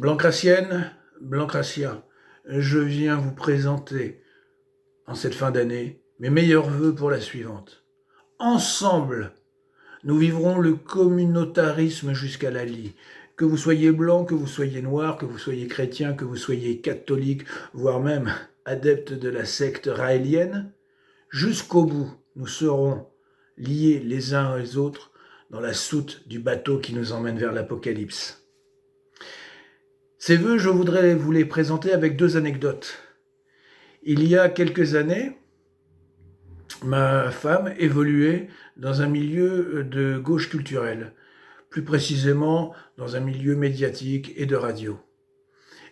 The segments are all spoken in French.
Blancracienne, Blancracia, je viens vous présenter, en cette fin d'année, mes meilleurs vœux pour la suivante. Ensemble, nous vivrons le communautarisme jusqu'à la lie. Que vous soyez blanc, que vous soyez noir, que vous soyez chrétien, que vous soyez catholique, voire même adepte de la secte raélienne, jusqu'au bout, nous serons liés les uns aux autres dans la soute du bateau qui nous emmène vers l'Apocalypse. Ces vœux, je voudrais vous les présenter avec deux anecdotes. Il y a quelques années, ma femme évoluait dans un milieu de gauche culturelle, plus précisément dans un milieu médiatique et de radio.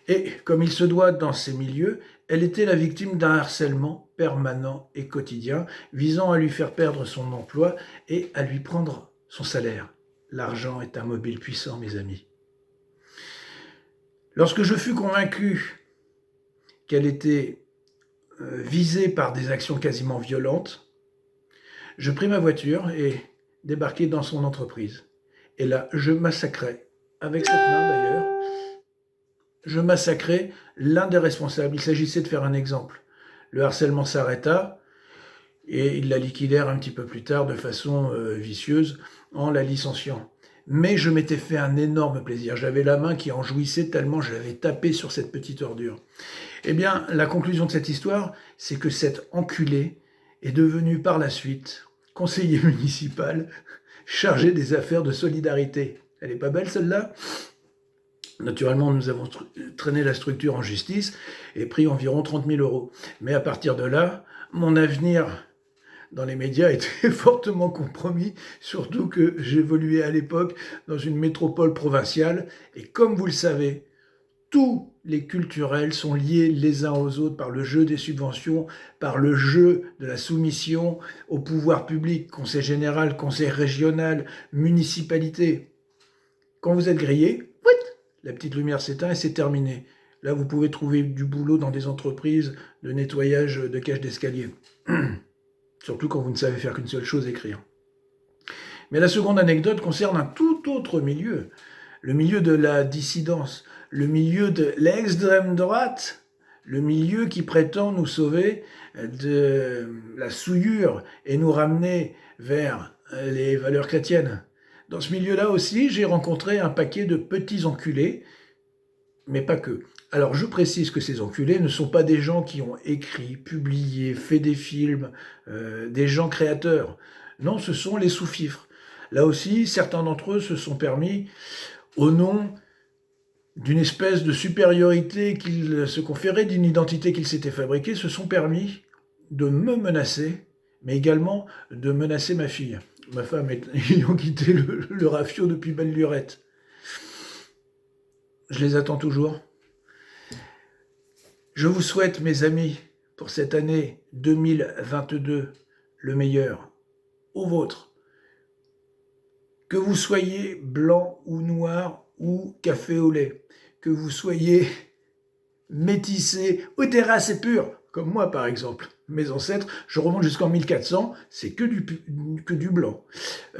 Et comme il se doit dans ces milieux, elle était la victime d'un harcèlement permanent et quotidien visant à lui faire perdre son emploi et à lui prendre son salaire. L'argent est un mobile puissant, mes amis. Lorsque je fus convaincu qu'elle était visée par des actions quasiment violentes, je pris ma voiture et débarquai dans son entreprise. Et là, je massacrais, avec cette main d'ailleurs, je massacrais l'un des responsables. Il s'agissait de faire un exemple. Le harcèlement s'arrêta et ils la liquidèrent un petit peu plus tard de façon vicieuse en la licenciant. Mais je m'étais fait un énorme plaisir. J'avais la main qui en jouissait tellement je l'avais tapé sur cette petite ordure. Eh bien, la conclusion de cette histoire, c'est que cet enculé est devenu par la suite conseiller municipal chargé des affaires de solidarité. Elle est pas belle celle-là ? Naturellement, nous avons traîné la structure en justice et pris environ 30 000 €. Mais à partir de là, mon avenir dans les médias était fortement compromis, surtout que j'évoluais à l'époque dans une métropole provinciale. Et comme vous le savez, tous les culturels sont liés les uns aux autres par le jeu des subventions, par le jeu de la soumission au pouvoir public, conseil général, conseil régional, municipalité. Quand vous êtes grillé, la petite lumière s'éteint et c'est terminé. Là, vous pouvez trouver du boulot dans des entreprises de nettoyage de cages d'escalier. Surtout quand vous ne savez faire qu'une seule chose, écrire. Mais la seconde anecdote concerne un tout autre milieu. Le milieu de la dissidence, le milieu de l'extrême droite, le milieu qui prétend nous sauver de la souillure et nous ramener vers les valeurs chrétiennes. Dans ce milieu-là aussi, j'ai rencontré un paquet de petits enculés, mais pas que. Alors je précise que ces enculés ne sont pas des gens qui ont écrit, publié, fait des films, des gens créateurs. Non, ce sont les sous-fifres. Là aussi, certains d'entre eux se sont permis, au nom d'une espèce de supériorité qu'ils se conféraient, d'une identité qu'ils s'étaient fabriquée, se sont permis de me menacer, mais également de menacer ma fille. Ma femme ayant quitté le rafio depuis belle lurette. Je les attends toujours. Je vous souhaite, mes amis, pour cette année 2022, le meilleur, au vôtre. Que vous soyez blanc ou noir ou café au lait, que vous soyez métissé ou des races pures, comme moi par exemple. Mes ancêtres, je remonte jusqu'en 1400, c'est que du blanc.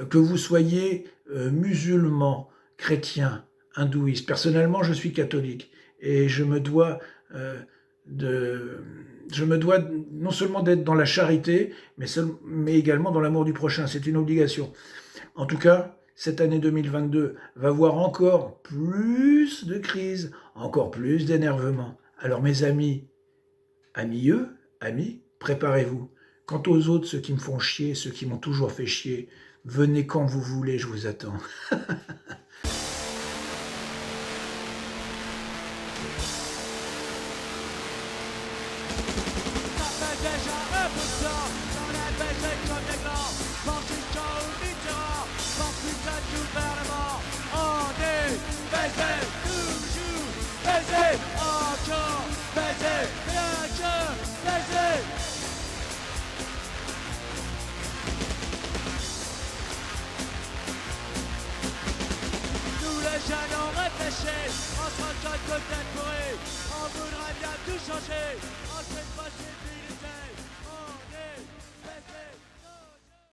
Que vous soyez musulman, chrétien, hindouiste. Personnellement, je suis catholique et je me dois non seulement d'être dans la charité, mais également dans l'amour du prochain. C'est une obligation. En tout cas, cette année 2022 va voir encore plus de crises, encore plus d'énervement. Alors mes amis, amis, préparez-vous. Quant aux autres, ceux qui me font chier, ceux qui m'ont toujours fait chier, venez quand vous voulez, je vous attends. Jeunes réfléchis, entre code contemporain, on voudrait bien tout changer, on sait pas si